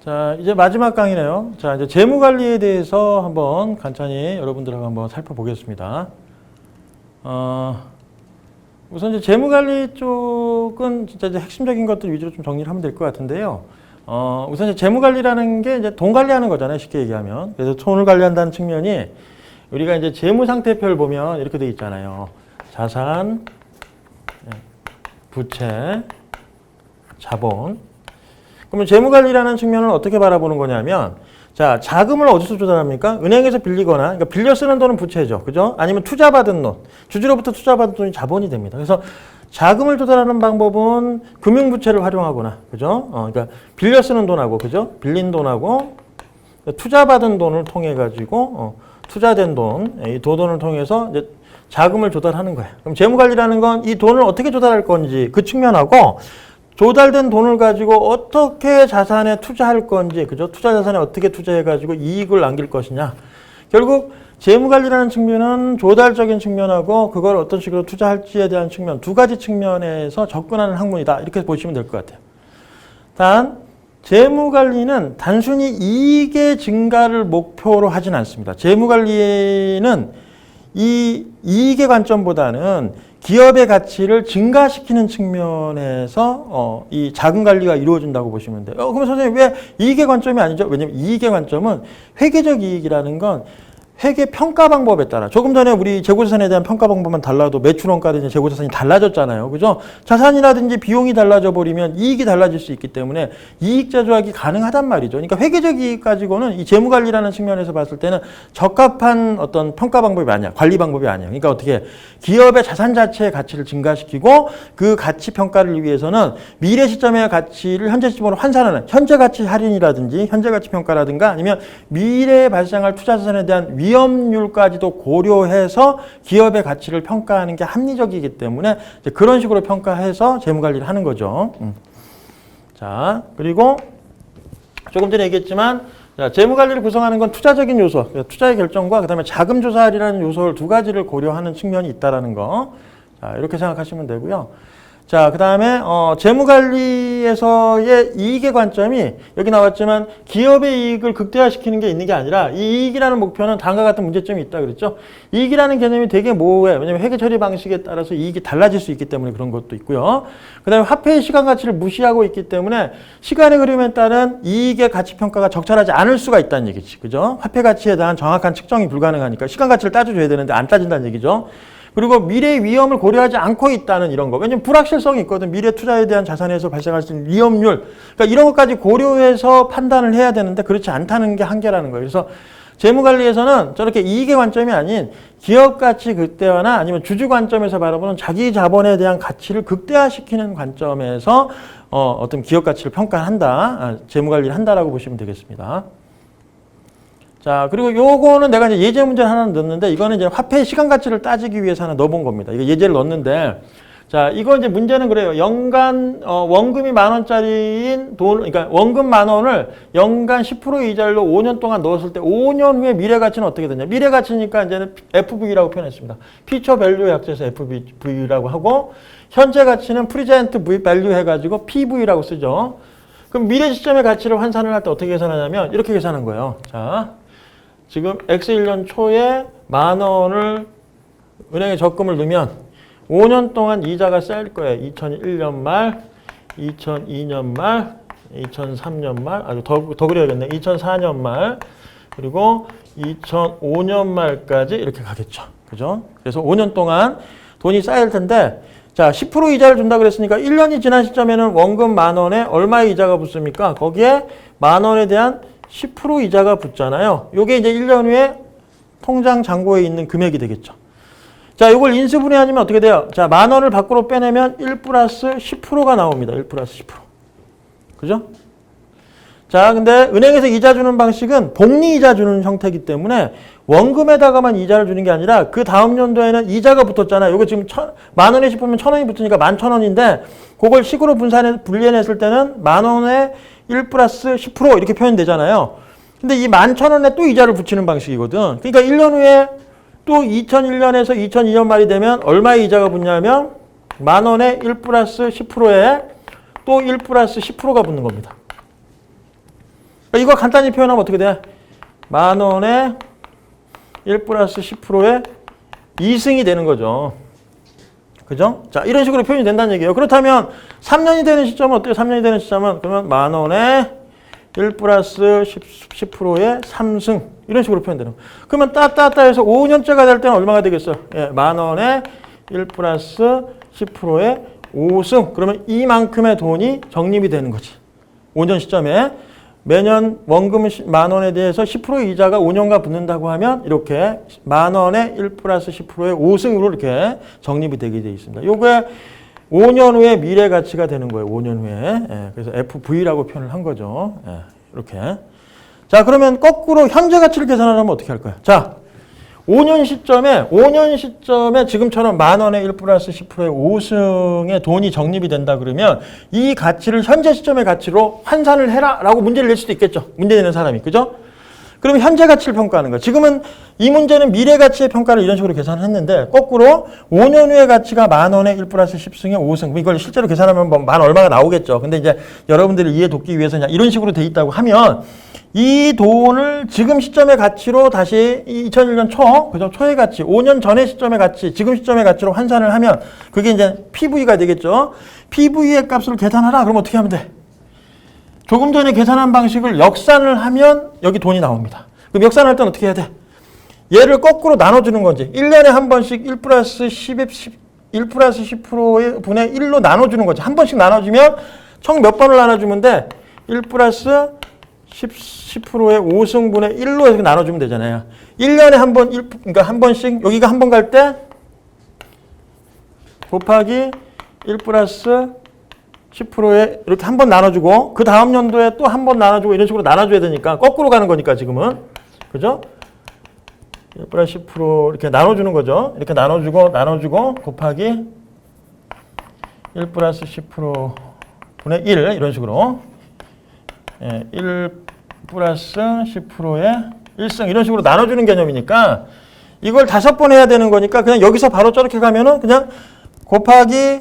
자, 이제 마지막 강의네요. 자, 이제 재무관리에 대해서 한번 간단히 여러분들하고 한번 살펴보겠습니다. 우선 이제 재무관리 쪽은 진짜 이제 핵심적인 것들 위주로 좀 정리를 하면 될 것 같은데요. 우선 이제 재무관리라는 게 이제 돈 관리하는 거잖아요. 쉽게 얘기하면. 그래서 돈을 관리한다는 측면이 우리가 이제 재무상태표를 보면 이렇게 돼 있잖아요. 자산, 부채, 자본. 그러면 재무관리라는 측면을 어떻게 바라보는 거냐면, 자, 자금을 어디서 조달합니까? 은행에서 빌리거나, 그러니까 빌려 쓰는 돈은 부채죠. 그죠? 아니면 투자받은 돈, 주주로부터 투자받은 돈이 자본이 됩니다. 그래서 자금을 조달하는 방법은 금융부채를 활용하거나, 그죠? 그러니까 빌려 쓰는 돈하고, 그죠? 빌린 돈하고, 투자받은 돈을 통해가지고, 투자된 돈, 이 돈을 통해서 이제 자금을 조달하는 거예요. 그럼 재무관리라는 건 이 돈을 어떻게 조달할 건지 그 측면하고, 조달된 돈을 가지고 어떻게 자산에 투자할 건지, 그죠? 투자 자산에 어떻게 투자해가지고 이익을 남길 것이냐. 결국 재무관리라는 측면은 조달적인 측면하고 그걸 어떤 식으로 투자할지에 대한 측면, 두 가지 측면에서 접근하는 학문이다. 이렇게 보시면 될 것 같아요. 단, 재무관리는 단순히 이익의 증가를 목표로 하진 않습니다. 재무관리는 이 이익의 관점보다는 기업의 가치를 증가시키는 측면에서 이 자금 관리가 이루어진다고 보시면 돼요. 그러면 선생님 왜 이익의 관점이 아니죠? 왜냐하면 이익의 관점은 회계적 이익이라는 건 회계 평가 방법에 따라 조금 전에 우리 재고자산에 대한 평가 방법만 달라도 매출원가든지 재고자산이 달라졌잖아요. 그죠? 자산이라든지 비용이 달라져 버리면 이익이 달라질 수 있기 때문에 이익자 조작이 가능하단 말이죠. 그러니까 회계적 이익 가지고는 이 재무관리라는 측면에서 봤을 때는 적합한 어떤 평가 방법이 아니야. 관리 방법이 아니야. 그러니까 어떻게 기업의 자산 자체의 가치를 증가시키고 그 가치 평가를 위해서는 미래 시점의 가치를 현재 시점으로 환산하는 현재 가치 할인이라든지 현재 가치 평가라든가 아니면 미래에 발생할 투자 자산에 대한 위험률까지도 고려해서 기업의 가치를 평가하는 게 합리적이기 때문에 이제 그런 식으로 평가해서 재무관리를 하는 거죠. 자, 그리고 조금 전에 얘기했지만 자, 재무관리를 구성하는 건 투자적인 요소, 투자의 결정과 그다음에 자금 조달이라는 요소를 두 가지를 고려하는 측면이 있다라는 거. 자, 이렇게 생각하시면 되고요. 자, 그다음에 재무관리에서의 이익의 관점이 여기 나왔지만 기업의 이익을 극대화시키는 게 있는 게 아니라 이 이익이라는 목표는 다음과 같은 문제점이 있다 그랬죠. 이익이라는 개념이 되게 모호해요. 왜냐하면 회계 처리 방식에 따라서 이익이 달라질 수 있기 때문에 그런 것도 있고요. 그다음에 화폐의 시간 가치를 무시하고 있기 때문에 시간의 흐름에 따른 이익의 가치 평가가 적절하지 않을 수가 있다는 얘기지. 그죠? 화폐 가치에 대한 정확한 측정이 불가능하니까 시간 가치를 따져줘야 되는데 안 따진다는 얘기죠. 그리고 미래의 위험을 고려하지 않고 있다는 이런 거. 왜냐면 불확실성이 있거든. 미래 투자에 대한 자산에서 발생할 수 있는 위험률. 그러니까 이런 것까지 고려해서 판단을 해야 되는데 그렇지 않다는 게 한계라는 거예요. 그래서 재무관리에서는 저렇게 이익의 관점이 아닌 기업 가치 극대화나 아니면 주주 관점에서 바라보는 자기 자본에 대한 가치를 극대화시키는 관점에서 어떤 기업 가치를 평가한다. 재무관리를 한다라고 보시면 되겠습니다. 자, 그리고 요거는 내가 이제 예제 문제를 하나 넣었는데 이거는 이제 화폐의 시간 가치를 따지기 위해서 하나 넣어본 겁니다. 이거 예제를 넣었는데 자, 이거 이제 문제는 그래요. 연간 원금이 10,000원짜리인 돈, 그러니까 원금 10,000원을 연간 10% 이자율로 5년 동안 넣었을 때 5년 후에 미래 가치는 어떻게 되냐? 미래 가치니까 이제는 FV라고 표현했습니다. Future Value 약자에서 FV라고 하고 현재 가치는 Present Value 해가지고 PV라고 쓰죠. 그럼 미래 시점의 가치를 환산을 할 때 어떻게 계산하냐면 이렇게 계산한 거예요. 자. 지금 X1년 초에 10,000원을 은행에 적금을 넣으면 5년 동안 이자가 쌓일 거예요. 2001년 말, 2002년 말, 2003년 말, 더 그려야겠네. 2004년 말, 그리고 2005년 말까지 이렇게 가겠죠. 그죠? 그래서 5년 동안 돈이 쌓일 텐데, 자, 10% 이자를 준다 그랬으니까 1년이 지난 시점에는 원금 10,000원에 얼마의 이자가 붙습니까? 거기에 10,000원에 대한 10% 이자가 붙잖아요. 요게 이제 1년 후에 통장 잔고에 있는 금액이 되겠죠. 자, 요걸 인수분해하면 어떻게 돼요? 자, 10,000원을 밖으로 빼내면 1 플러스 10%가 나옵니다. 1 플러스 10%. 그죠? 자, 근데 은행에서 이자 주는 방식은 복리 이자 주는 형태이기 때문에 원금에다가만 이자를 주는 게 아니라 그 다음 연도에는 이자가 붙었잖아요. 요거 지금 10,000원에 10%면 1,000원이 붙으니까 11,000원인데 그걸 식으로 분리해냈을 때는 10,000원에 1 플러스 10% 이렇게 표현되잖아요. 근데 이 11,000원에 또 이자를 붙이는 방식이거든. 그러니까 1년 후에 또 2001년에서 2002년 말이 되면 얼마의 이자가 붙냐면 10,000원에 1 플러스 10%에 또 1 플러스 10%가 붙는 겁니다. 이거 간단히 표현하면 어떻게 돼? 10,000원에 1 플러스 10%의 2승이 되는 거죠. 그죠? 자, 이런 식으로 표현이 된다는 얘기예요. 그렇다면 3년이 되는 시점은 어때요? 3년이 되는 시점은 그러면 10,000원에 1 플러스 10%의 3승 이런 식으로 표현되는 거예요. 그러면 따따따 해서 5년째가 될 때는 얼마가 되겠어요? 예, 10,000원에 1 플러스 10%의 5승 그러면 이만큼의 돈이 적립이 되는 거지. 5년 시점에 매년 원금 10,000원에 대해서 10% 이자가 5년간 붙는다고 하면 이렇게 10,000원에 1 플러스 10%의 5승으로 이렇게 적립이 되게 되어 있습니다. 요게 5년 후에 미래 가치가 되는 거예요. 5년 후에. 예, 그래서 FV라고 표현을 한 거죠. 예, 이렇게. 자, 그러면 거꾸로 현재 가치를 계산하려면 어떻게 할까요? 자, 5년 시점에 지금처럼 10,000원에 1 플러스 10%의 5승의 돈이 적립이 된다 그러면 이 가치를 현재 시점의 가치로 환산을 해라 라고 문제를 낼 수도 있겠죠. 문제 내는 사람이. 그죠? 그러면 현재 가치를 평가하는 거예요. 지금은 이 문제는 미래 가치의 평가를 이런 식으로 계산을 했는데 거꾸로 5년 후의 가치가 10,000원에 1 플러스 10승의 5승. 이걸 실제로 계산하면 뭐 만 얼마가 나오겠죠. 근데 이제 여러분들을 이해 돕기 위해서 그냥 이런 식으로 돼 있다고 하면 이 돈을 지금 시점의 가치로 다시 2001년 그죠? 초의 가치, 5년 전의 시점의 가치, 지금 시점의 가치로 환산을 하면 그게 이제 PV가 되겠죠. PV의 값을 계산하라. 그럼 어떻게 하면 돼? 조금 전에 계산한 방식을 역산을 하면 여기 돈이 나옵니다. 그럼 역산할 때는 어떻게 해야 돼? 얘를 거꾸로 나눠주는 건지 1년에 한 번씩 1 플러스 10%의 분의 1로 나눠주는 거지. 한 번씩 나눠주면 총 몇 번을 나눠주면 돼? 1 플러스 10%의 5승분의 1로 해서 나눠주면 되잖아요. 1년에 한 번, 그러니까 한 번씩, 여기가 한 번 갈 때, 곱하기 1 플러스 10%에 이렇게 한 번 나눠주고, 그 다음 연도에 또 한 번 나눠주고, 이런 식으로 나눠줘야 되니까, 거꾸로 가는 거니까, 지금은. 그죠? 1 플러스 10% 이렇게 나눠주는 거죠. 이렇게 나눠주고, 곱하기 1 플러스 10%분의 1, 이런 식으로. 1 플러스 10%의 1승 이런 식으로 나눠주는 개념이니까 이걸 5번 해야 되는 거니까 그냥 여기서 바로 저렇게 가면은 그냥 곱하기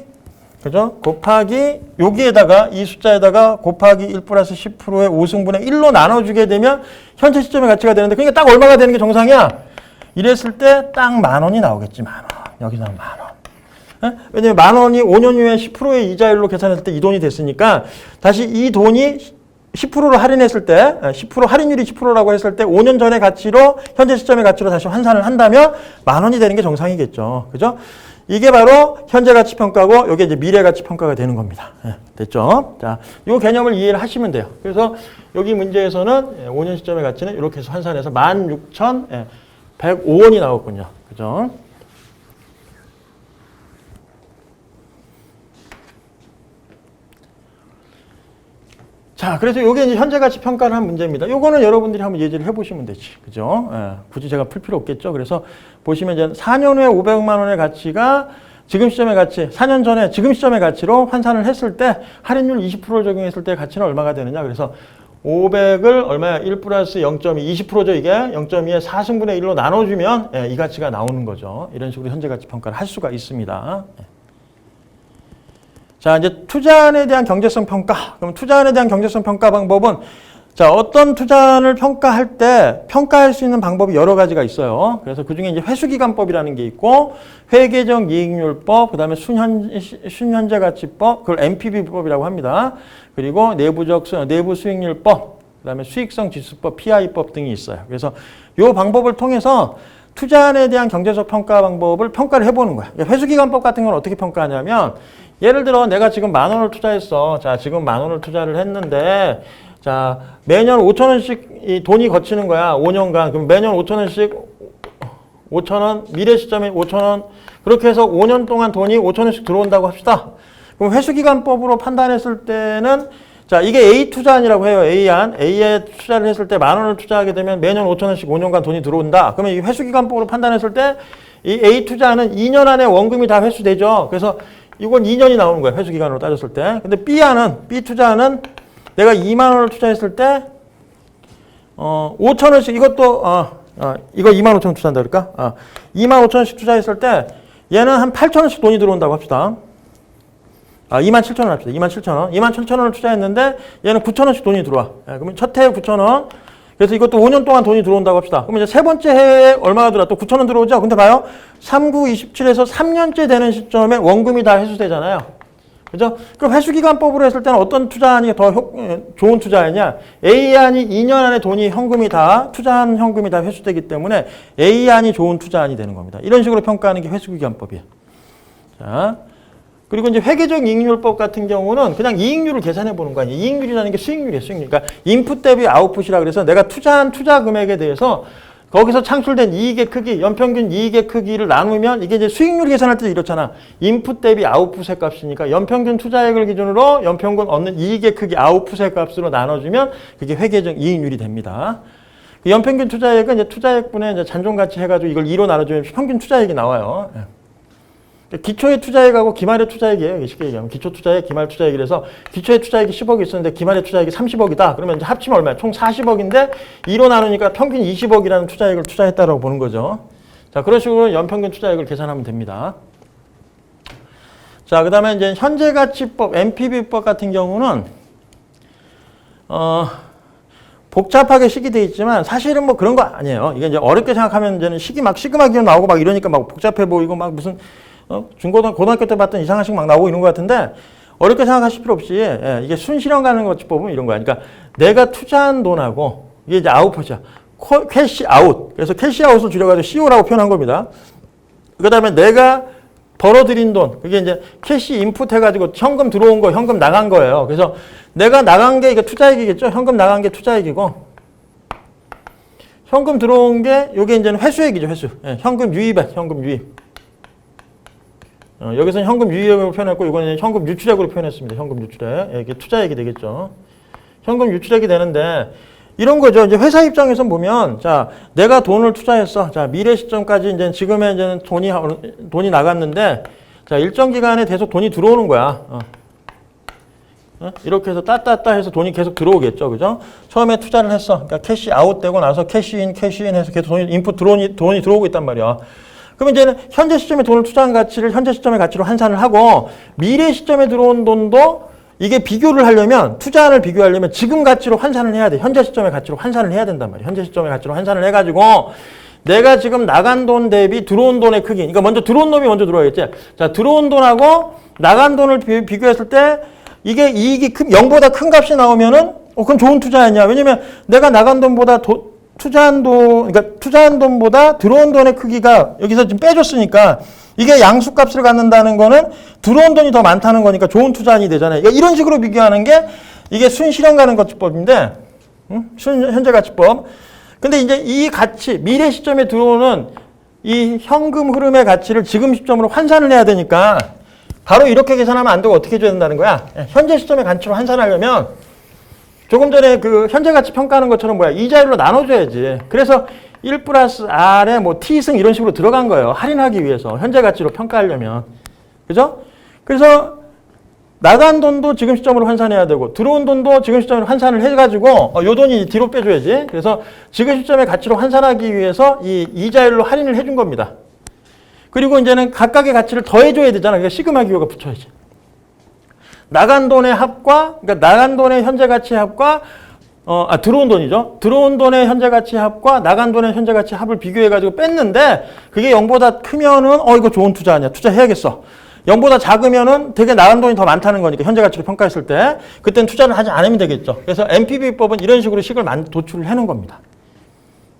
그죠? 곱하기 여기에다가 이 숫자에다가 곱하기 1 플러스 10%의 5승분의 1로 나눠주게 되면 현재 시점의 가치가 되는데 그러니까 딱 얼마가 되는 게 정상이야? 이랬을 때 딱 10,000원이 나오겠지. 10,000원. 여기서 10,000원. 왜냐면 10,000원이 5년 후에 10%의 이자율로 계산했을 때 이 돈이 됐으니까 다시 이 돈이 10%로 할인했을 때, 10% 할인율이 10%라고 했을 때 5년 전의 가치로 현재 시점의 가치로 다시 환산을 한다면 10,000원이 되는 게 정상이겠죠. 그죠? 이게 바로 현재 가치 평가고 이게 이제 미래 가치 평가가 되는 겁니다. 됐죠? 자, 이 개념을 이해를 하시면 돼요. 그래서 여기 문제에서는 5년 시점의 가치는 이렇게 해서 환산해서 16,105원이 나왔군요. 그죠? 자, 그래서 이게 이제 현재 가치 평가를 한 문제입니다. 요거는 여러분들이 한번 예제를 해보시면 되지. 그죠? 굳이 제가 풀 필요 없겠죠. 그래서 보시면 이제 4년 후에 500만 원의 가치가 지금 시점의 가치, 4년 전에 지금 시점의 가치로 환산을 했을 때 할인율 20%를 적용했을 때 가치는 얼마가 되느냐. 그래서 500을 얼마야? 1 플러스 0.2, 20%죠 이게. 0.2에 4승분의 1로 나눠주면 이 가치가 나오는 거죠. 이런 식으로 현재 가치 평가를 할 수가 있습니다. 자, 이제 투자안에 대한 경제성 평가. 그럼 투자안에 대한 경제성 평가 방법은 자, 어떤 투자안을 평가할 때 평가할 수 있는 방법이 여러 가지가 있어요. 그래서 그중에 이제 회수기간법이라는 게 있고 회계적 이익률법, 그다음에 순현재 가치법, 그걸 NPV법이라고 합니다. 그리고 내부 수익률법, 그다음에 수익성 지수법, PI법 등이 있어요. 그래서 이 방법을 통해서 투자안에 대한 경제적 평가 방법을 평가를 해보는 거야. 회수기간법 같은 건 어떻게 평가하냐면 예를 들어 내가 지금 10,000원을 투자했어. 자, 지금 10,000원을 투자를 했는데 자, 매년 5,000원씩 이 돈이 거치는 거야. 5년간. 그럼 매년 5,000원씩 5,000원, 미래 시점에 5,000원. 그렇게 해서 5년 동안 돈이 5,000원씩 들어온다고 합시다. 그럼 회수기간법으로 판단했을 때는 자, 이게 A 투자안이라고 해요. A안. A에 투자를 했을 때 10,000원을 투자하게 되면 매년 5,000원씩 5년간 돈이 들어온다. 그러면 이 회수기간법으로 판단했을 때 이 A 투자안은 2년 안에 원금이 다 회수되죠. 그래서 이건 2년이 나오는 거예요. 회수기간으로 따졌을 때. 근데 B 투자는 내가 2만 원을 투자했을 때, 5,000원씩, 이것도, 이거 2만 5천 원 투자한다 그럴까? 2만 5천 원씩 투자했을 때, 얘는 한 8,000원씩 돈이 들어온다고 합시다. 27,000원 합시다. 27,000원. 27,000원을 투자했는데 얘는 9,000원씩 돈이 들어와. 그러면 첫 해에 9,000원. 그래서 이것도 5년 동안 돈이 들어온다고 합시다. 그럼 이제 세 번째 해에 얼마가 들어와? 또 9,000원 들어오죠? 근데 봐요. 3927에서 3년째 되는 시점에 원금이 다 회수되잖아요. 그죠? 그럼 회수기간법으로 했을 때는 어떤 투자안이 더 좋은 투자안이냐? A안이 2년 안에 돈이 현금이 다, 투자한 현금이 다 회수되기 때문에 A안이 좋은 투자안이 되는 겁니다. 이런 식으로 평가하는 게 회수기간법이에요. 자. 그리고 이제 회계적 이익률법 같은 경우는 그냥 이익률을 계산해 보는 거 아니에요. 이익률이라는 게 수익률이에요, 수익률. 그러니까 인풋 대비 아웃풋이라 그래서 내가 투자한 투자 금액에 대해서 거기서 창출된 이익의 크기, 연평균 이익의 크기를 나누면 이게 이제 수익률 계산할 때도 이렇잖아. 인풋 대비 아웃풋의 값이니까 연평균 투자액을 기준으로 연평균 얻는 이익의 크기, 아웃풋의 값으로 나눠주면 그게 회계적 이익률이 됩니다. 그 연평균 투자액은 이제 투자액분의 이제 잔존가치 해가지고 이걸 2로 나눠주면 평균 투자액이 나와요. 기초의 투자액하고 기말의 투자액이에요. 쉽게 얘기하면 기초 투자액, 기말 투자액이라서 기초의 투자액이 10억이 있었는데 기말의 투자액이 30억이다. 그러면 이제 합치면 얼마야? 총 40억인데 2로 나누니까 평균 20억이라는 투자액을 투자했다라고 보는 거죠. 자, 그런 식으로 연평균 투자액을 계산하면 됩니다. 자, 그다음에 이제 현재가치법, NPV법 같은 경우는 복잡하게 식이 돼 있지만 사실은 뭐 그런 거 아니에요. 이게 이제 어렵게 생각하면 이제는 식이 막 시그마 기호 나오고 막 이러니까 막 복잡해 보이고 막 무슨 고등학교 때 봤던 이상한 식 막 나오고 이런 것 같은데 어렵게 생각하실 필요 없이 이게 순실현 가는 거치법은 이런 거야. 그러니까 내가 투자한 돈하고 이게 이제 아웃풋이야. 캐시 아웃. 그래서 캐시 아웃을 줄여가지고 CO라고 표현한 겁니다. 그 다음에 내가 벌어들인 돈, 그게 이제 캐시 인풋 해가지고 현금 들어온 거, 현금 나간 거예요. 그래서 내가 나간 게 이게 투자액이겠죠? 현금 나간 게 투자액이고 현금 들어온 게 이게 이제는 회수액이죠, 회수. 현금 유입액, 현금 유입. 여기서는 현금 유입액으로 표현했고 이거는 현금 유출액으로 표현했습니다. 현금 유출액. 이게 투자액이 되겠죠. 현금 유출액이 되는데 이런 거죠. 이제 회사 입장에서 보면 자, 내가 돈을 투자했어. 자, 미래 시점까지 이제 지금의 이제는 돈이 나갔는데 자, 일정 기간에 계속 돈이 들어오는 거야. 이렇게 해서 따따따 해서 돈이 계속 들어오겠죠. 그죠? 처음에 투자를 했어. 그러니까 캐시 아웃 되고 나서 캐시인 해서 계속 돈이 인풋 돈이 들어오고 있단 말이야. 그럼 이제는 현재 시점에 돈을 투자한 가치를 현재 시점의 가치로 환산을 하고 미래 시점에 들어온 돈도 이게 비교를 하려면 투자안을 비교하려면 지금 가치로 환산을 해야 돼. 현재 시점의 가치로 환산을 해야 된단 말이야. 현재 시점의 가치로 환산을 해가지고 내가 지금 나간 돈 대비 들어온 돈의 크기. 그러니까 먼저 들어온 놈이 먼저 들어와야겠지. 자, 들어온 돈하고 나간 돈을 비교했을 때 이게 이익이 0보다 큰 값이 나오면은 그건 좋은 투자였냐. 왜냐면 내가 나간 돈보다 투자한 돈보다 들어온 돈의 크기가 여기서 지금 빼줬으니까 이게 양수값을 갖는다는 거는 들어온 돈이 더 많다는 거니까 좋은 투자안이 되잖아요. 그러니까 이런 식으로 비교하는 게 이게 순실현 가는 가치법인데, 현재 가치법. 근데 이제 이 가치, 미래 시점에 들어오는 이 현금 흐름의 가치를 지금 시점으로 환산을 해야 되니까 바로 이렇게 계산하면 안 되고 어떻게 해줘야 된다는 거야? 현재 시점의 가치로 환산하려면 조금 전에 그 현재 가치 평가하는 것처럼 이자율로 나눠줘야지. 그래서 1 플러스 R에 뭐 T승 이런 식으로 들어간 거예요. 할인하기 위해서. 현재 가치로 평가하려면. 그죠? 그래서 나간 돈도 지금 시점으로 환산해야 되고 들어온 돈도 지금 시점으로 환산을 해가지고 요 돈이 뒤로 빼줘야지. 그래서 지금 시점의 가치로 환산하기 위해서 이 이자율로 할인을 해준 겁니다. 그리고 이제는 각각의 가치를 더해줘야 되잖아. 그러니까 시그마 기호가 붙여야지. 나간 돈의 합과, 그러니까 나간 돈의 현재 가치 합과, 들어온 돈이죠. 들어온 돈의 현재 가치 합과 나간 돈의 현재 가치 합을 비교해가지고 뺐는데, 그게 0보다 크면은, 이거 좋은 투자 아니야. 투자해야겠어. 0보다 작으면은 되게 나간 돈이 더 많다는 거니까, 현재 가치를 평가했을 때. 그땐 투자를 하지 않으면 되겠죠. 그래서 NPV법은 이런 식으로 식을 도출을 해놓은 겁니다.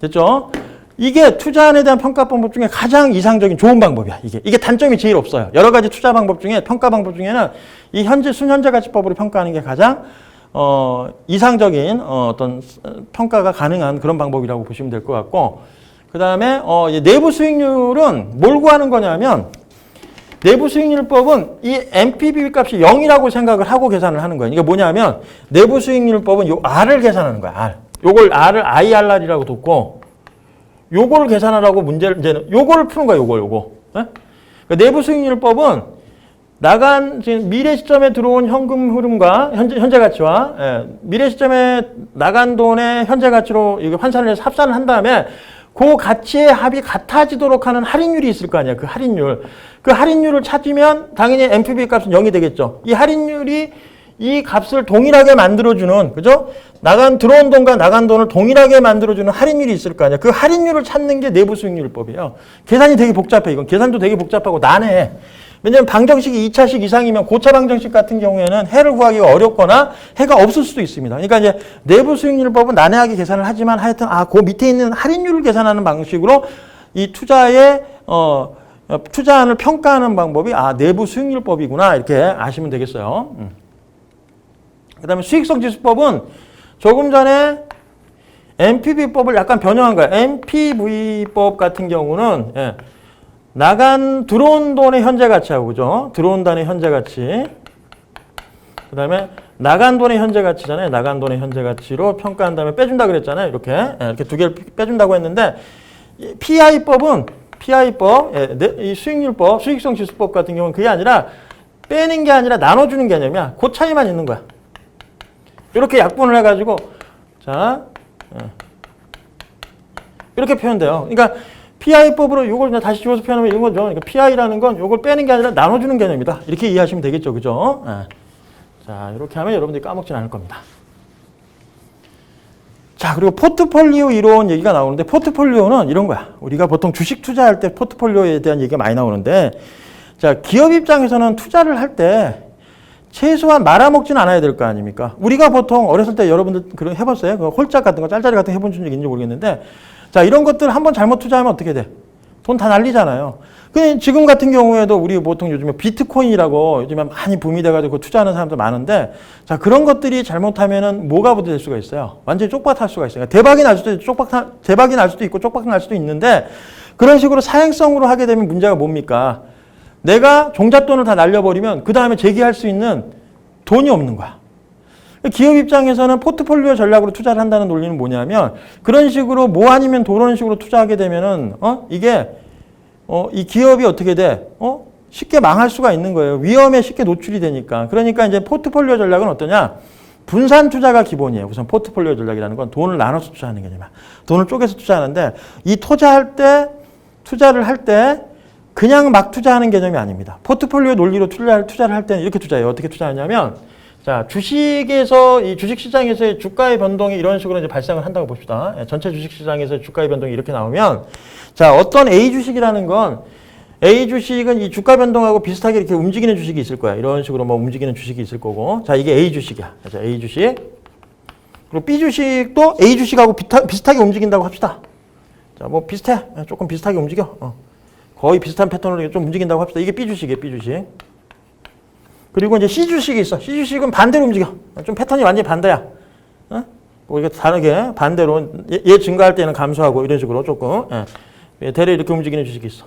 됐죠? 이게 투자안에 대한 평가 방법 중에 가장 이상적인 좋은 방법이야. 이게 단점이 제일 없어요. 여러 가지 투자 방법 중에 평가 방법 중에는 이 순현재 가치법으로 평가하는 게 가장 이상적인 어떤 평가가 가능한 그런 방법이라고 보시면 될 것 같고, 그 다음에 내부 수익률은 뭘 구하는 거냐면 내부 수익률법은 이 NPV 값이 0이라고 생각을 하고 계산을 하는 거예요. 이게 뭐냐면 내부 수익률법은 요 R을 계산하는 거야. R. 요걸 R을 IRR이라고 뒀고 요거를 계산하라고 문제를 이제는 요거를 푸는 거야. 요거. 그러니까 내부 수익률법은 나간 지금 미래 시점에 들어온 현금 흐름과 현재 가치와 미래 시점에 나간 돈의 현재 가치로 이게 환산을 해서 합산을 한 다음에 그 가치의 합이 같아지도록 하는 할인율이 있을 거 아니야. 그 할인율. 그 할인율을 찾으면 당연히 NPV 값은 0이 되겠죠. 이 할인율이 이 값을 동일하게 만들어주는, 그죠? 들어온 돈과 나간 돈을 동일하게 만들어주는 할인율이 있을 거 아니야. 그 할인율을 찾는 게 내부 수익률법이에요. 계산이 되게 복잡해. 이건 계산도 되게 복잡하고 난해. 왜냐면 방정식이 2차식 이상이면 고차 방정식 같은 경우에는 해를 구하기가 어렵거나 해가 없을 수도 있습니다. 그러니까 이제 내부 수익률법은 난해하게 계산을 하지만 하여튼 그 밑에 있는 할인율을 계산하는 방식으로 이 투자안을 평가하는 방법이 내부 수익률법이구나 이렇게 아시면 되겠어요. 그 다음에 수익성 지수법은 조금 전에 NPV법을 약간 변형한 거예요. NPV법 같은 경우는 들어온 돈의 현재 가치하고, 그죠? 들어온 돈의 현재 가치. 그 다음에 나간 돈의 현재 가치잖아요. 나간 돈의 현재 가치로 평가한 다음에 빼준다 그랬잖아요. 이렇게 두 개를 빼준다고 했는데, PI법은, 이 수익률법, 수익성 지수법 같은 경우는 그게 아니라 빼는 게 아니라 나눠주는 개념이야. 그 차이만 있는 거야. 이렇게 약분을 해가지고, 이렇게 표현돼요. 그러니까 PI법으로 이걸 다시 지워서 표현하면 이런 거죠. 그러니까 PI라는 건 이걸 빼는 게 아니라 나눠주는 개념이다. 이렇게 이해하시면 되겠죠. 그죠? 자, 이렇게 하면 여러분들이 까먹진 않을 겁니다. 자, 그리고 포트폴리오 이론 얘기가 나오는데, 포트폴리오는 이런 거야. 우리가 보통 주식 투자할 때 포트폴리오에 대한 얘기가 많이 나오는데, 자, 기업 입장에서는 투자를 할 때 최소한 말아먹진 않아야 될 거 아닙니까? 우리가 보통 어렸을 때 여러분들 그런 해봤어요? 그 홀짝 같은 거, 짤짤이 같은 거 해본 적 있는지 모르겠는데, 자, 이런 것들 한번 잘못 투자하면 어떻게 돼? 돈 다 날리잖아요. 근데 지금 같은 경우에도 우리 보통 요즘에 비트코인이라고 요즘에 많이 붐이 돼가지고 투자하는 사람도 많은데, 자, 그런 것들이 잘못하면은 뭐가 될 수가 있어요. 완전히 쪽박할 수가 있어요. 대박이 날 수도 있고, 쪽박 날 수도 있는데, 그런 식으로 사행성으로 하게 되면 문제가 뭡니까? 내가 종잣돈을 다 날려버리면 그 다음에 재기할 수 있는 돈이 없는 거야. 기업 입장에서는 포트폴리오 전략으로 투자를 한다는 논리는 뭐냐면, 그런 식으로 뭐 아니면 도런 식으로 투자하게 되면은 이게 이 기업이 어떻게 돼? 쉽게 망할 수가 있는 거예요. 위험에 쉽게 노출이 되니까. 그러니까 이제 포트폴리오 전략은 어떠냐? 분산 투자가 기본이에요. 우선 포트폴리오 전략이라는 건 돈을 나눠서 투자하는 개념이야. 돈을 쪼개서 투자하는데, 이 투자를 할 때 그냥 막 투자하는 개념이 아닙니다. 포트폴리오 논리로 투자를 할 때는 이렇게 투자해요. 어떻게 투자하냐면, 자, 이 주식시장에서의 주가의 변동이 이런 식으로 이제 발생을 한다고 봅시다. 전체 주식시장에서의 주가의 변동이 이렇게 나오면, 자, 어떤 A 주식이라는 건, A 주식은 이 주가 변동하고 비슷하게 이렇게 움직이는 주식이 있을 거야. 이런 식으로 움직이는 주식이 있을 거고. 자, 이게 A 주식이야. 자, A 주식. 그리고 B 주식도 A 주식하고 비슷하게 움직인다고 합시다. 자, 비슷해. 조금 비슷하게 움직여. 거의 비슷한 패턴으로 좀 움직인다고 합시다. 이게 B 주식이에요, B 주식. 그리고 이제 C 주식이 있어. C 주식은 반대로 움직여. 좀 패턴이 완전히 반대야. 이게 다르게 반대로 얘 증가할 때는 감소하고 이런 식으로 조금 대략 이렇게 움직이는 주식이 있어.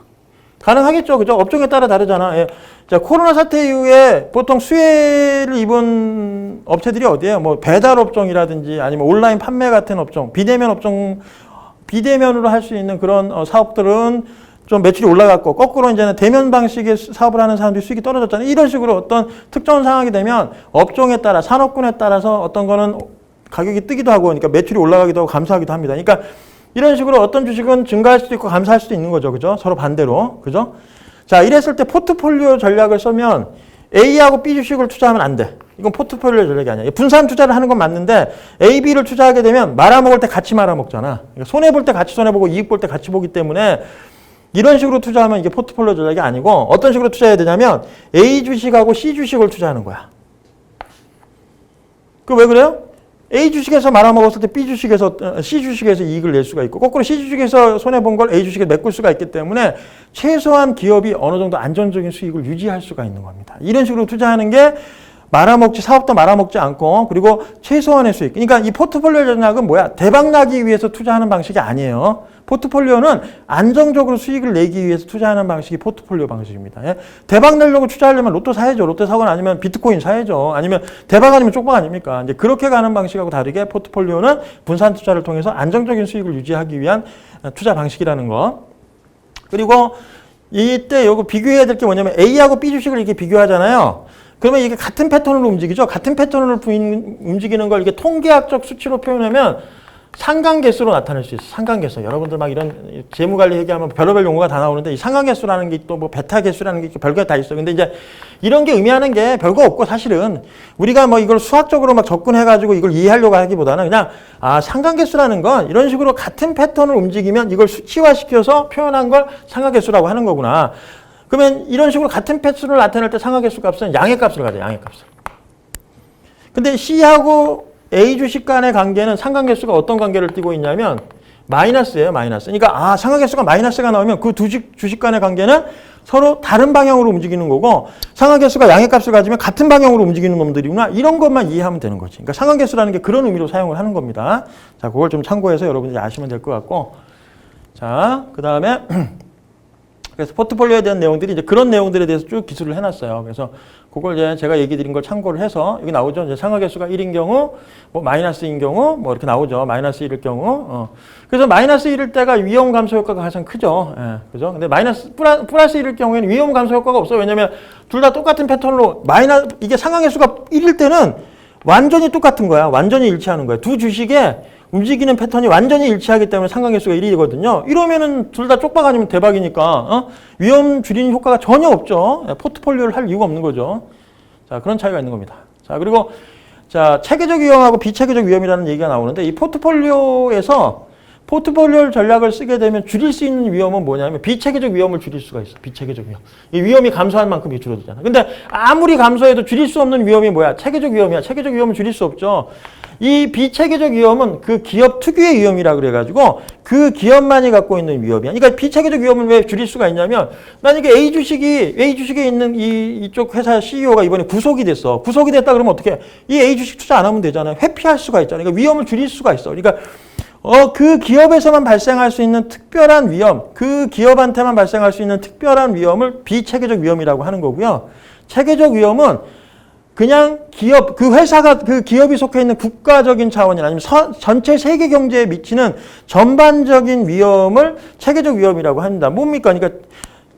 가능하겠죠, 그죠? 업종에 따라 다르잖아. 자, 코로나 사태 이후에 보통 수혜를 입은 업체들이 어디예요? 뭐 배달 업종이라든지 아니면 온라인 판매 같은 업종, 비대면으로 할 수 있는 그런 사업들은 좀 매출이 올라갔고, 거꾸로 이제는 대면 방식의 사업을 하는 사람들이 수익이 떨어졌잖아요. 이런 식으로 어떤 특정 상황이 되면 업종에 따라, 산업군에 따라서 어떤 거는 가격이 뜨기도 하고, 그러니까 매출이 올라가기도 하고 감소하기도 합니다. 그러니까 이런 식으로 어떤 주식은 증가할 수도 있고 감소할 수도 있는 거죠. 그죠? 서로 반대로. 그죠? 자, 이랬을 때 포트폴리오 전략을 쓰면 A하고 B 주식을 투자하면 안 돼. 이건 포트폴리오 전략이 아니야. 분산 투자를 하는 건 맞는데 A, B를 투자하게 되면 말아먹을 때 같이 말아먹잖아. 그러니까 손해볼 때 같이 손해보고 이익 볼 때 같이 보기 때문에 이런 식으로 투자하면 이게 포트폴리오 전략이 아니고, 어떤 식으로 투자해야 되냐면 A 주식하고 C 주식을 투자하는 거야. 그 왜 그래요? A 주식에서 말아먹었을 때 B 주식에서 C 주식에서 이익을 낼 수가 있고, 거꾸로 C 주식에서 손해본 걸 A 주식에 메꿀 수가 있기 때문에 최소한 기업이 어느 정도 안정적인 수익을 유지할 수가 있는 겁니다. 이런 식으로 투자하는 게 사업도 말아먹지 않고, 그리고 최소한의 수익. 그러니까 이 포트폴리오 전략은 뭐야? 대박 나기 위해서 투자하는 방식이 아니에요. 포트폴리오는 안정적으로 수익을 내기 위해서 투자하는 방식이 포트폴리오 방식입니다. 대박 내려고 투자하려면 로또 사야죠. 로또 사거나 아니면 비트코인 사야죠. 아니면 대박 아니면 쪽박 아닙니까? 이제 그렇게 가는 방식하고 다르게 포트폴리오는 분산 투자를 통해서 안정적인 수익을 유지하기 위한 투자 방식이라는 거. 그리고 이때 요거 비교해야 될 게 뭐냐면 A하고 B 주식을 이렇게 비교하잖아요. 그러면 이게 같은 패턴으로 움직이죠. 같은 패턴으로 움직이는 걸 이게 통계학적 수치로 표현하면 상관계수로 나타낼 수 있어. 상관계수. 여러분들 막 이런 재무관리 얘기하면 별의별 용어가 다 나오는데 이 상관계수라는 게 또 뭐 베타계수라는 게 별거 다 있어. 근데 이제 이런 게 의미하는 게 별거 없고 사실은 우리가 뭐 이걸 수학적으로 막 접근해가지고 이걸 이해하려고 하기보다는 그냥 상관계수라는 건 이런 식으로 같은 패턴을 움직이면 이걸 수치화시켜서 표현한 걸 상관계수라고 하는 거구나. 그러면 이런 식으로 같은 패턴을 나타낼 때 상관계수 값은 양의 값을 가져. 양의 값을. 근데 C하고 A 주식 간의 관계는 상관계수가 어떤 관계를 띠고 있냐면 마이너스예요. 마이너스. 그러니까 상관계수가 마이너스가 나오면 그 두 주식 간의 관계는 서로 다른 방향으로 움직이는 거고 상관계수가 양의 값을 가지면 같은 방향으로 움직이는 놈들이구나. 이런 것만 이해하면 되는 거지. 그러니까 상관계수라는 게 그런 의미로 사용을 하는 겁니다. 자, 그걸 좀 참고해서 여러분들이 아시면 될 것 같고. 자, 그 다음에 그래서 포트폴리오에 대한 내용들이 이제 그런 내용들에 대해서 쭉 기술을 해놨어요. 그래서 그걸 이제 제가 얘기 드린 걸 참고를 해서 여기 나오죠. 이제 상하계수가 1인 경우, 뭐 마이너스인 경우, 뭐 이렇게 나오죠. 마이너스 1일 경우. 그래서 마이너스 1일 때가 위험 감소 효과가 가장 크죠. 예, 그죠? 근데 플러스 1일 경우에는 위험 감소 효과가 없어요. 왜냐면 둘 다 똑같은 패턴으로 이게 상하계수가 1일 때는 완전히 똑같은 거야. 완전히 일치하는 거야. 두 주식에 움직이는 패턴이 완전히 일치하기 때문에 상관계수가 1이거든요. 이러면은 둘 다 쪽박 아니면 대박이니까 위험 줄이는 효과가 전혀 없죠. 포트폴리오를 할 이유가 없는 거죠. 자, 그런 차이가 있는 겁니다. 자, 그리고 자, 체계적 위험하고 비체계적 위험이라는 얘기가 나오는데 이 포트폴리오 전략을 쓰게 되면 줄일 수 있는 위험은 뭐냐면 비체계적 위험을 줄일 수가 있어. 비체계적 위험. 이 위험이 감소한 만큼 이 줄어들잖아. 근데 아무리 감소해도 줄일 수 없는 위험이 뭐야? 체계적 위험이야. 체계적 위험은 줄일 수 없죠. 이 비체계적 위험은 그 기업 특유의 위험이라 그래가지고 그 기업만이 갖고 있는 위험이야. 그러니까 비체계적 위험을 왜 줄일 수가 있냐면 만약에 A 주식에 있는 이쪽 회사 CEO가 이번에 구속이 됐어. 구속이 됐다 그러면 어떻게? 이 A 주식 투자 안 하면 되잖아요. 회피할 수가 있잖아요. 그러니까 위험을 줄일 수가 있어. 그러니까 그 기업에서만 발생할 수 있는 특별한 위험, 그 기업한테만 발생할 수 있는 특별한 위험을 비체계적 위험이라고 하는 거고요. 체계적 위험은 그냥 그 기업이 속해 있는 국가적인 차원이나 아니면 전체 세계 경제에 미치는 전반적인 위험을 체계적 위험이라고 합니다. 뭡니까? 그러니까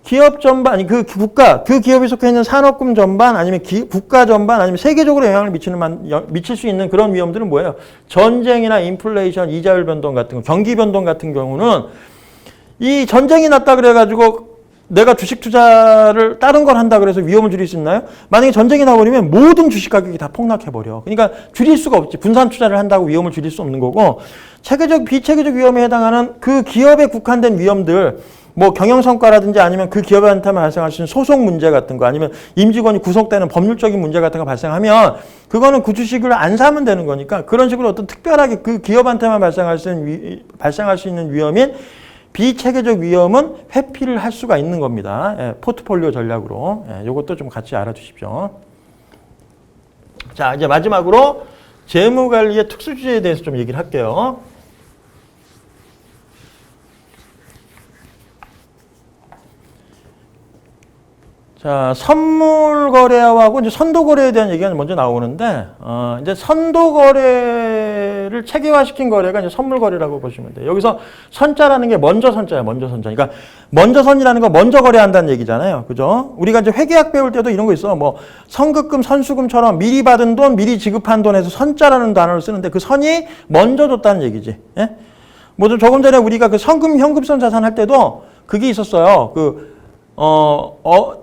기업 전반, 아니 그 기업이 속해 있는 산업군 전반, 아니면 국가 전반, 아니면 세계적으로 영향을 미칠 수 있는 그런 위험들은 뭐예요? 전쟁이나 인플레이션, 이자율 변동 같은 거, 경기 변동 같은 경우는 이 전쟁이 났다 그래가지고 내가 주식 투자를 다른 걸 한다 그래서 위험을 줄일 수 있나요? 만약에 전쟁이 나버리면 모든 주식 가격이 다 폭락해버려. 그러니까 줄일 수가 없지. 분산 투자를 한다고 위험을 줄일 수 없는 거고 체계적, 비체계적 위험에 해당하는 그 기업에 국한된 위험들 뭐 경영성과라든지 아니면 그 기업한테만 발생할 수 있는 소송 문제 같은 거 아니면 임직원이 구속되는 법률적인 문제 같은 거 발생하면 그거는 그 주식을 안 사면 되는 거니까 그런 식으로 어떤 특별하게 그 기업한테만 발생할 수 있는 위험인 비체계적 위험은 회피를 할 수가 있는 겁니다. 예, 포트폴리오 전략으로. 이것도 좀 같이 알아두십시오. 자, 이제 마지막으로 재무관리의 특수주제에 대해서 좀 얘기를 할게요. 자, 선물 거래하고 이제 선도 거래에 대한 얘기가 먼저 나오는데, 이제 선도 거래를 체계화시킨 거래가 이제 선물 거래라고 보시면 돼요. 여기서 선자라는 게 먼저 선자야, 먼저 선자. 그러니까 먼저 선이라는 거 먼저 거래한다는 얘기잖아요. 그죠? 우리가 이제 회계학 배울 때도 이런 거 있어. 뭐 선급금, 선수금처럼 미리 받은 돈, 미리 지급한 돈에서 선자라는 단어를 쓰는데 그 선이 먼저 줬다는 얘기지. 예? 뭐 조금 전에 우리가 그 현금 자산 할 때도 그게 있었어요.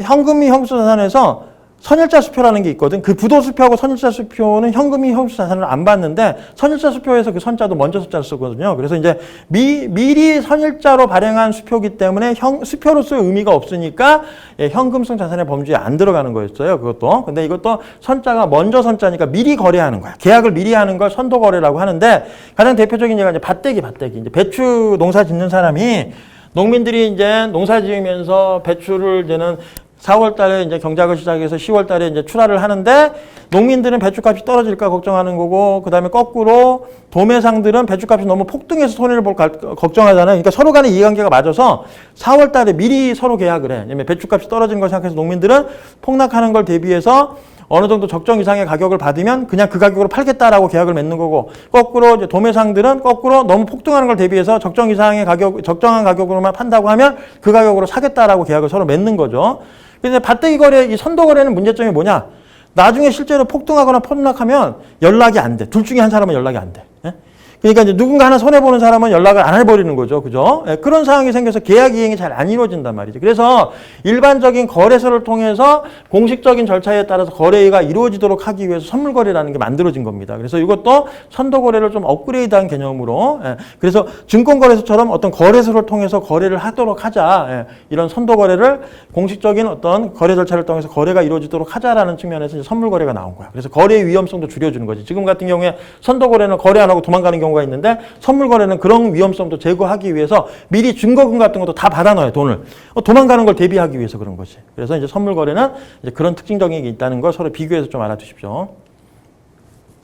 현금이 형수자산에서 선일자 수표라는 게 있거든. 그 부도수표하고 선일자 수표는 현금이 형수자산을 안 받는데 선일자 수표에서 그 선자도 먼저 숫자를 쓰거든요. 그래서 이제 미리 선일자로 발행한 수표기 때문에 수표로서의 의미가 없으니까 현금성 자산의 범주에 안 들어가는 거였어요. 그것도. 근데 이것도 선자가 먼저 선자니까 미리 거래하는 거야. 계약을 미리 하는 걸 선도 거래라고 하는데 가장 대표적인 예가 이제 밭대기. 이제 배추 농사 짓는 사람이 농민들이 이제 농사 지으면서 배추를 이제는 4월 달에 이제 경작을 시작해서 10월 달에 이제 출하를 하는데 농민들은 배추값이 떨어질까 걱정하는 거고 그다음에 거꾸로 도매상들은 배추값이 너무 폭등해서 손해를 볼 걱정하잖아요. 그러니까 서로 간의 이해관계가 맞아서 4월 달에 미리 서로 계약을 해. 왜냐면 배추값이 떨어지는 걸 생각해서 농민들은 폭락하는 걸 대비해서 어느 정도 적정 이상의 가격을 받으면 그냥 그 가격으로 팔겠다라고 계약을 맺는 거고 거꾸로 이제 도매상들은 거꾸로 너무 폭등하는 걸 대비해서 적정 이상의 적정한 가격으로만 판다고 하면 그 가격으로 사겠다라고 계약을 서로 맺는 거죠. 근데 밭대기 거래, 이 선도 거래는 문제점이 뭐냐? 나중에 실제로 폭등하거나 폭락하면 연락이 안 돼. 둘 중에 한 사람은 연락이 안 돼. 예? 그러니까 이제 누군가 하나 손해보는 사람은 연락을 안 해버리는 거죠. 그죠? 예, 그런 상황이 생겨서 계약 이행이 잘 안 이루어진단 말이죠. 그래서 일반적인 거래소를 통해서 공식적인 절차에 따라서 거래가 이루어지도록 하기 위해서 선물거래라는 게 만들어진 겁니다. 그래서 이것도 선도거래를 좀 업그레이드한 개념으로, 예, 그래서 증권거래소처럼 어떤 거래소를 통해서 거래를 하도록 하자. 예, 이런 선도거래를 공식적인 어떤 거래 절차를 통해서 거래가 이루어지도록 하자라는 측면에서 이제 선물거래가 나온 거야. 그래서 거래의 위험성도 줄여주는 거지. 지금 같은 경우에 선도거래는 거래 안 하고 도망가는 경우가 있는데 선물거래는 그런 위험성도 제거하기 위해서 미리 증거금 같은 것도 다 받아놔요. 돈을. 도망가는 걸 대비하기 위해서 그런 거지. 그래서 이제 선물거래는 이제 그런 특징적인 게 있다는 걸 서로 비교해서 좀 알아두십시오.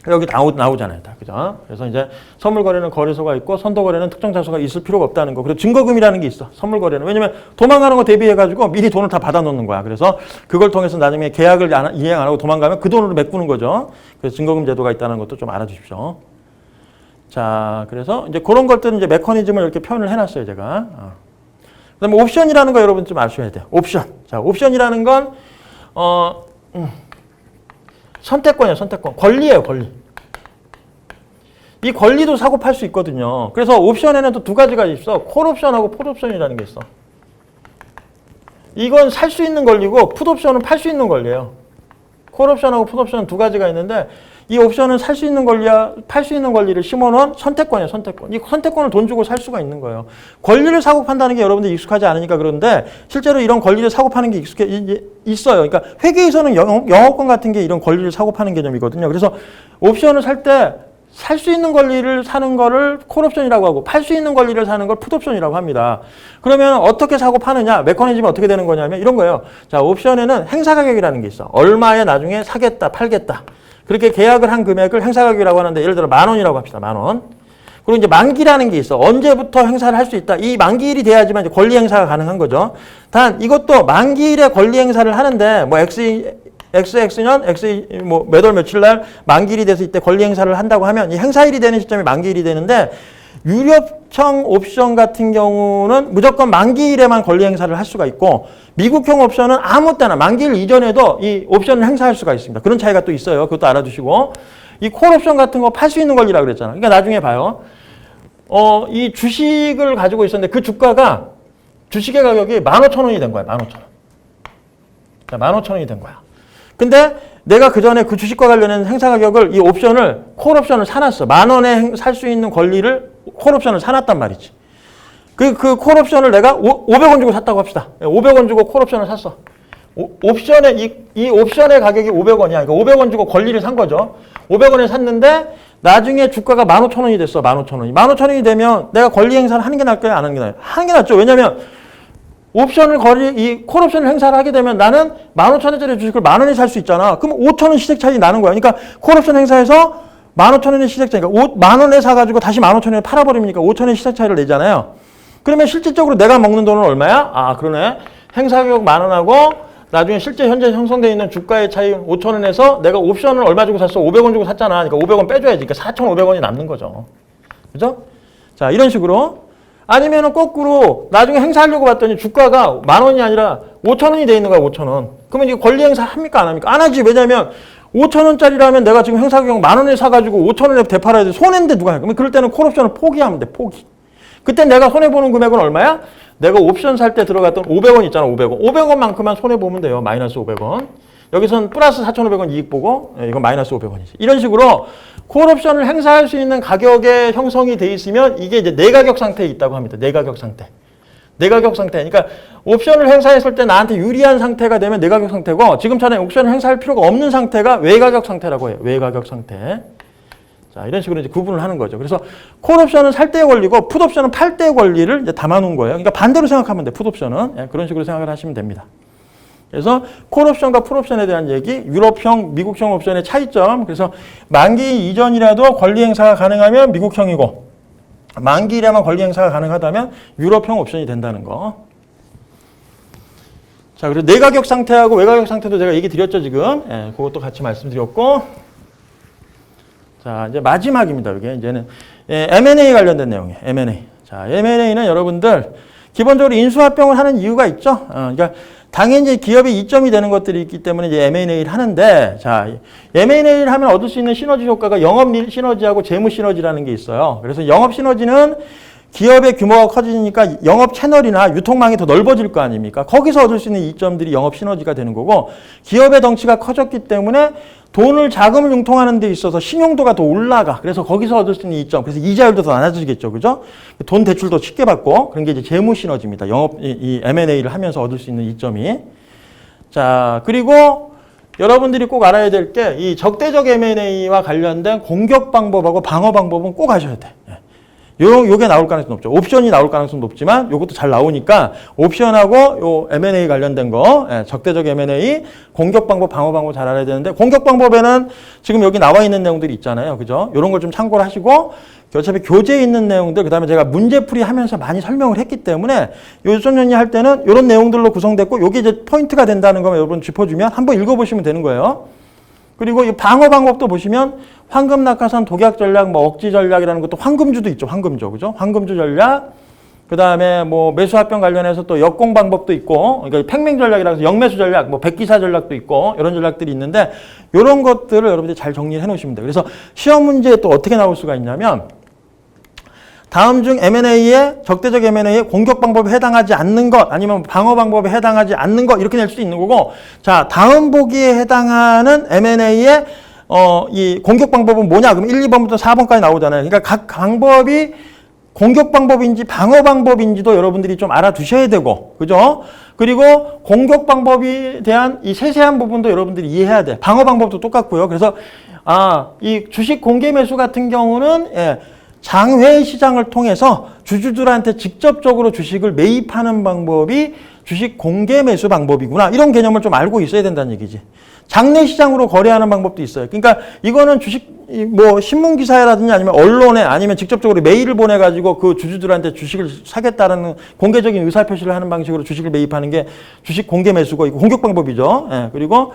여기 나오잖아요. 다. 그죠? 그래서 이제 선물거래는 거래소가 있고 선도거래는 특정 장소가 있을 필요가 없다는 거. 그리고 증거금이라는 게 있어. 선물거래는. 왜냐면 도망가는 거 대비해가지고 미리 돈을 다 받아놓는 거야. 그래서 그걸 통해서 나중에 계약을 이행 안 하고 도망가면 그 돈으로 메꾸는 거죠. 그래서 증거금 제도가 있다는 것도 좀 알아주십시오. 자, 그래서 이제 그런 것들은 이제 메커니즘을 이렇게 표현을 해놨어요, 제가. 그다음에 옵션이라는 거 여러분 좀 아셔야 돼요. 옵션. 자, 옵션이라는 건 선택권이에요, 선택권. 권리예요, 권리. 이 권리도 사고 팔 수 있거든요. 그래서 옵션에는 또 두 가지가 있어. 콜옵션하고 풋옵션이라는 게 있어. 이건 살 수 있는 권리고 풋옵션은 팔 수 있는 권리예요. 콜옵션하고 풋옵션은 두 가지가 있는데 이 옵션은 살 수 있는 권리야, 팔 수 있는 권리를 심어놓은 선택권이에요, 선택권. 이 선택권을 돈 주고 살 수가 있는 거예요. 권리를 사고 판다는 게 여러분들 익숙하지 않으니까 그런데 실제로 이런 권리를 사고 파는 게 있어요. 그러니까 회계에서는 영업권 같은 게 이런 권리를 사고 파는 개념이거든요. 그래서 옵션을 살 때 살 수 있는 권리를 사는 거를 콜옵션이라고 하고 팔 수 있는 권리를 사는 걸 풋옵션이라고 합니다. 그러면 어떻게 사고 파느냐? 메커니즘이 어떻게 되는 거냐면 이런 거예요. 자, 옵션에는 행사가격이라는 게 있어. 얼마에 나중에 사겠다, 팔겠다. 그렇게 계약을 한 금액을 행사가격이라고 하는데 예를 들어 10,000원이라고 합시다. 10,000원. 그리고 이제 만기라는 게 있어. 언제부터 행사를 할 수 있다. 이 만기일이 돼야지만 이제 권리 행사가 가능한 거죠. 단 이것도 만기일에 권리 행사를 하는데 뭐 XX 뭐 몇 월 며칠 날 만기일이 돼서 이때 권리 행사를 한다고 하면 이 행사일이 되는 시점이 만기일이 되는데 유럽형 옵션 같은 경우는 무조건 만기일에만 권리 행사를 할 수가 있고 미국형 옵션은 아무 때나 만기일 이전에도 이 옵션을 행사할 수가 있습니다. 그런 차이가 또 있어요. 그것도 알아두시고 이 콜옵션 같은 거 팔 수 있는 권리라고 그랬잖아. 그러니까 나중에 봐요. 이 주식을 가지고 있었는데 그 주가가 주식의 가격이 15,000원이 된 거야. 15,000원. 자, 15,000원이 된 거야. 근데 내가 그 전에 그 주식과 관련된 행사 가격을 이 옵션을 콜옵션을 사놨어. 10,000원에 살 수 있는 권리를 콜옵션을 사놨단 말이지. 그 콜옵션을 내가 500원 주고 샀다고 합시다. 500원 주고 콜옵션을 샀어. 옵션의 이 옵션의 가격이 500원이야. 그러니까 500원 주고 권리를 산 거죠. 500원에 샀는데 나중에 주가가 15,000원이 됐어. 15,000원이. 15,000원이 되면 내가 권리 행사를 하는 게 나을까요? 안 하는 게 나을까요? 하는 게 낫죠. 왜냐면 옵션을 이 콜옵션을 행사를 하게 되면 나는 15,000원짜리 주식을 10,000원에 살 수 있잖아. 그럼 5,000원 시세 차이 나는 거야. 그러니까 콜옵션 행사에서 15,000원의 시세 차이니까 10,000원에 사가지고 다시 15,000원에 팔아버리니까 5,000원의 시세 차이를 내잖아요. 그러면 실질적으로 내가 먹는 돈은 얼마야? 아, 그러네. 행사 가격 10,000원하고 나중에 실제 현재 형성되어 있는 주가의 차이 5,000원에서 내가 옵션을 얼마 주고 샀어? 500원 주고 샀잖아. 그러니까 500원 빼줘야지. 그러니까 4,500원이 남는 거죠. 그죠? 자, 이런 식으로. 아니면은 거꾸로 나중에 행사하려고 봤더니 주가가 10,000원이 아니라 5,000원이 돼 있는 거야, 5,000원. 그러면 이게 권리 행사 합니까? 안 합니까? 안 하지. 왜냐면 5,000원짜리라면 내가 지금 행사 가격 10,000원에 사가지고 5,000원에 되팔아야 돼. 손해인데 누가 해? 그러면 그럴 때는 콜옵션을 포기하면 돼, 포기. 그때 내가 손해보는 금액은 얼마야? 내가 옵션 살 때 들어갔던 500원 있잖아, 500원. 500원만큼만 손해보면 돼요, 마이너스 500원. 여기서는 플러스 4,500원 이익 보고, 이건 마이너스 500원이지. 이런 식으로 콜옵션을 행사할 수 있는 가격의 형성이 돼 있으면 이게 이제 내가격 상태에 있다고 합니다. 내가격 상태. 내가격 상태. 그러니까 옵션을 행사했을 때 나한테 유리한 상태가 되면 내가격 상태고 지금처럼 옵션을 행사할 필요가 없는 상태가 외가격 상태라고 해요. 외가격 상태. 자, 이런 식으로 이제 구분을 하는 거죠. 그래서 콜옵션은 살 때의 권리고 풋옵션은 팔 때의 권리를 이제 담아놓은 거예요. 그러니까 반대로 생각하면 돼. 풋옵션은. 예, 그런 식으로 생각을 하시면 됩니다. 그래서 콜옵션과 풋옵션에 대한 얘기, 유럽형, 미국형 옵션의 차이점. 그래서 만기 이전이라도 권리 행사가 가능하면 미국형이고 만기일에만 권리 행사가 가능하다면 유럽형 옵션이 된다는 거. 자, 그리고 내가격 상태하고 외가격 상태도 제가 얘기 드렸죠, 지금. 예, 그것도 같이 말씀드렸고. 자, 이제 마지막입니다. 이게 이제는 M&A 관련된 내용이에요. M&A. 자, M&A는 여러분들 기본적으로 인수합병을 하는 이유가 있죠. 그러니까 당연히 이제 기업의 이점이 되는 것들이 있기 때문에 이제 M&A를 하는데, 자, M&A를 하면 얻을 수 있는 시너지 효과가 영업 시너지하고 재무 시너지라는 게 있어요. 그래서 영업 시너지는 기업의 규모가 커지니까 영업 채널이나 유통망이 더 넓어질 거 아닙니까? 거기서 얻을 수 있는 이점들이 영업 시너지가 되는 거고, 기업의 덩치가 커졌기 때문에 자금을 융통하는 데 있어서 신용도가 더 올라가. 그래서 거기서 얻을 수 있는 이점. 그래서 이자율도 더 낮아지겠죠. 그죠? 돈 대출도 쉽게 받고. 그런 게 이제 재무 시너지입니다. 이 M&A를 하면서 얻을 수 있는 이점이. 자, 그리고 여러분들이 꼭 알아야 될 게 이 적대적 M&A와 관련된 공격 방법하고 방어 방법은 꼭 아셔야 돼. 요게 나올 가능성이 높죠. 옵션이 나올 가능성이 높지만 요것도 잘 나오니까 옵션하고 요 M&A 관련된 거, 적대적 M&A, 공격 방법, 방어 방법 잘 알아야 되는데, 공격 방법에는 지금 여기 나와 있는 내용들이 있잖아요. 그죠? 요런 걸 좀 참고를 하시고, 어차피 교재에 있는 내용들, 그 다음에 제가 문제풀이 하면서 많이 설명을 했기 때문에 요점 정리할 때는 요런 내용들로 구성됐고, 요게 이제 포인트가 된다는 거만 여러분 짚어주면 한번 읽어보시면 되는 거예요. 그리고 이 방어 방법도 보시면 황금 낙하산 독약 전략, 뭐 억지 전략이라는 것도 황금주도 있죠. 황금주. 그죠? 황금주 전략. 그다음에 뭐 매수 합병 관련해서 또 역공 방법도 있고, 그러니까 팽맹 전략이라서 역매수 전략, 뭐 백기사 전략도 있고, 이런 전략들이 있는데, 이런 것들을 여러분들이 잘 정리를 해 놓으시면 돼요. 그래서 시험 문제에 또 어떻게 나올 수가 있냐면, 다음 중 M&A에 적대적 M&A에 공격 방법에 해당하지 않는 것, 아니면 방어 방법에 해당하지 않는 것, 이렇게 낼 수도 있는 거고, 자, 다음 보기에 해당하는 M&A에 이 공격 방법은 뭐냐? 그럼 1, 2번부터 4번까지 나오잖아요. 그러니까 각 방법이 공격 방법인지 방어 방법인지도 여러분들이 좀 알아두셔야 되고, 그죠? 그리고 공격 방법에 대한 이 세세한 부분도 여러분들이 이해해야 돼. 방어 방법도 똑같고요. 그래서 이 주식 공개 매수 같은 경우는 장외 시장을 통해서 주주들한테 직접적으로 주식을 매입하는 방법이 주식 공개 매수 방법이구나. 이런 개념을 좀 알고 있어야 된다는 얘기지. 장내 시장으로 거래하는 방법도 있어요. 그러니까 이거는 주식 뭐 신문 기사라든지 아니면 언론에 아니면 직접적으로 메일을 보내가지고 그 주주들한테 주식을 사겠다는 공개적인 의사표시를 하는 방식으로 주식을 매입하는 게 주식 공개 매수고 이거 공격 방법이죠. 그리고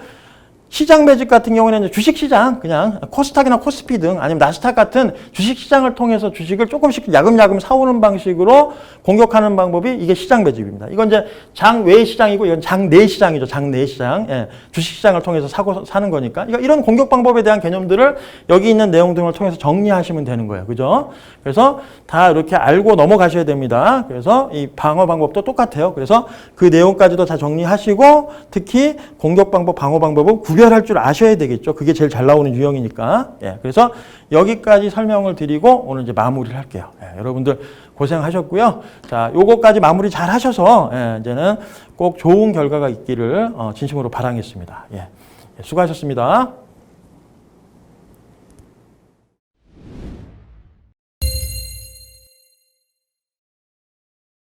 시장 매집 같은 경우는 이제 주식시장, 그냥 코스닥이나 코스피 등 아니면 나스닥 같은 주식시장을 통해서 주식을 조금씩 야금야금 사오는 방식으로 공격하는 방법이 이게 시장 매집입니다. 이건 이제 장외 시장이고 이건 장내 시장이죠. 장내 시장. 주식시장을 통해서 사는 거니까. 그러니까 이런 공격 방법에 대한 개념들을 여기 있는 내용 등을 통해서 정리하시면 되는 거예요. 그죠? 그래서 다 이렇게 알고 넘어가셔야 됩니다. 그래서 이 방어 방법도 똑같아요. 그래서 그 내용까지도 다 정리하시고 특히 공격 방법, 방어 방법은 구별할 줄 아셔야 되겠죠. 그게 제일 잘 나오는 유형이니까. 그래서 여기까지 설명을 드리고 오늘 이제 마무리를 할게요. 여러분들 고생하셨고요. 자, 요거까지 마무리 잘 하셔서 이제는 꼭 좋은 결과가 있기를 진심으로 바라겠습니다. 수고하셨습니다.